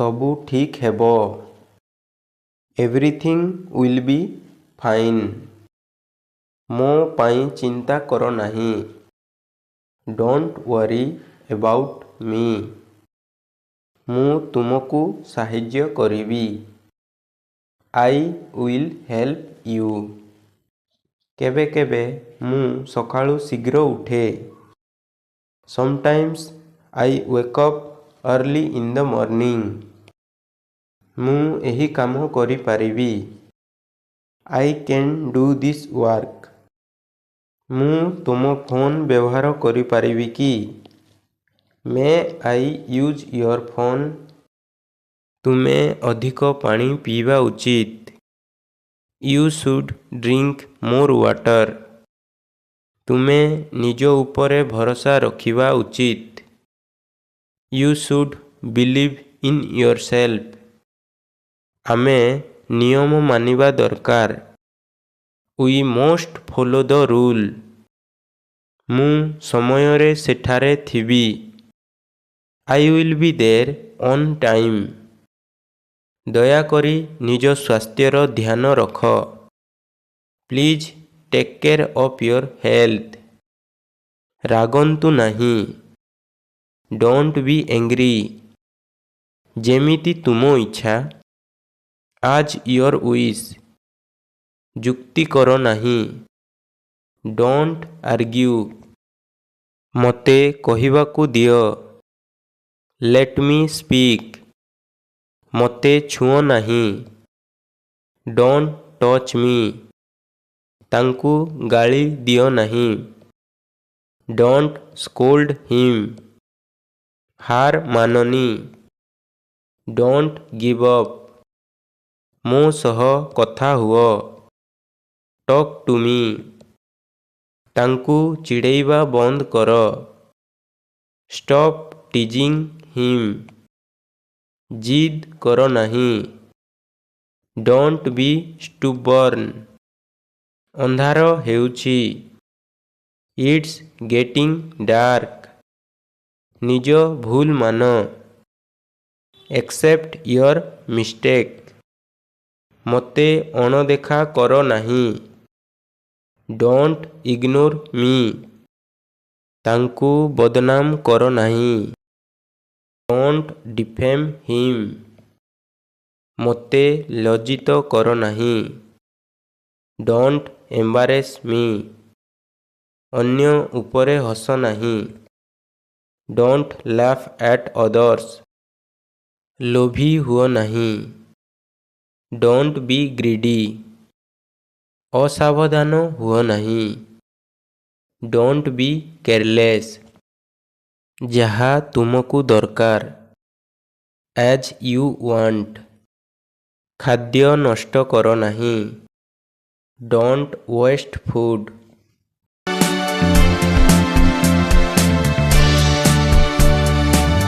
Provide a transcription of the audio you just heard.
ସବୁ ଠିକ୍ ହେବ। Everything will be fine. ମୋ ପାଇଁ ଚିନ୍ତା କର ନାହିଁ। ଡୋଣ୍ଟ ୱରି ଏବାଉଟ୍ ମି। ମୁଁ ତୁମକୁ ସାହାଯ୍ୟ କରିବି। I will help you. କେବେ କେବେ ମୁଁ ସକାଳୁ ଶୀଘ୍ର ଉଠେ। Sometimes I wake up early in the morning. ମୁଁ ଏହି କାମ କରିପାରିବି। I can do this work. ମୁଁ ତୁମ ଫୋନ୍ ବ୍ୟବହାର କରିପାରିବି କି? May I use your phone? ତୁମେ ଅଧିକ ପାଣି ପିଇବା ଉଚିତ। You should drink more water. ତୁମେ ନିଜ ଉପରେ ଭରସା ରଖିବା ଉଚିତ। You should believe in yourself. ଆମେ ନିୟମ ମାନିବା ଦରକାର। We must follow the rule. ମୁଁ ସମୟରେ ସେଠାରେ ଥିବି। I will be there on time. ଦୟାକରି ନିଜ ସ୍ୱାସ୍ଥ୍ୟର ଧ୍ୟାନ ରଖ। Please take care of your health. ରାଗନ୍ତୁ ନାହିଁ। Don't be angry. ଯେମିତି ତୁମ ଇଚ୍ଛା। As your wish. ଯୁକ୍ତି କର ନାହିଁ। Don't argue. ମୋତେ କହିବାକୁ ଦିଅ। ଲେଟ୍ ମି ସ୍ପିକ୍। ମୋତେ ଛୁଅଁ ନାହିଁ। ଡୋଣ୍ଟ ଟଚ୍ ମି। ତାଙ୍କୁ ଗାଳି ଦିଅ ନାହିଁ। ଡୋଣ୍ଟ ସ୍କୋଲ୍ଡ ହିମ୍। ହାର ମାନନି। Don't give up. ମୋ ସହ କଥା ହୁଅ। ଟକ୍ ଟୁ ମି। ତାଙ୍କୁ ଚିଡ଼େଇବା ବନ୍ଦ କର। Stop teasing him. ଜିଦ୍ କର ନାହିଁ। Don't be stubborn. ଅନ୍ଧାର ହେଉଛି। It's getting dark. ନିଜ ଭୁଲ ମାନ। Accept your mistake. ମୋତେ ଅଣଦେଖା କର ନାହିଁ। ଡୋଣ୍ଟ ଇଗ୍ନୋର ମି। ତାଙ୍କୁ ବଦନାମ କର ନାହିଁ। ଡୋଣ୍ଟ ଡିଫେମ୍ ହିମ୍। ମୋତେ ଲଜ୍ଜିତ କର ନାହିଁ। ଡୋଣ୍ଟ ଏମ୍ବାରେସ୍ ମି। ଅନ୍ୟ ଉପରେ ହସ ନାହିଁ। Don't laugh at others. ଲୋଭୀ ହୁଅ ନାହିଁ। Don't be greedy. ଅସାବଧାନ ହୁଅ ନାହିଁ। Don't be careless. ଯାହା ତୁମକୁ ଦରକାର। As you want. ଖାଦ୍ୟ ନଷ୍ଟ କର ନାହିଁ। Don't waste food.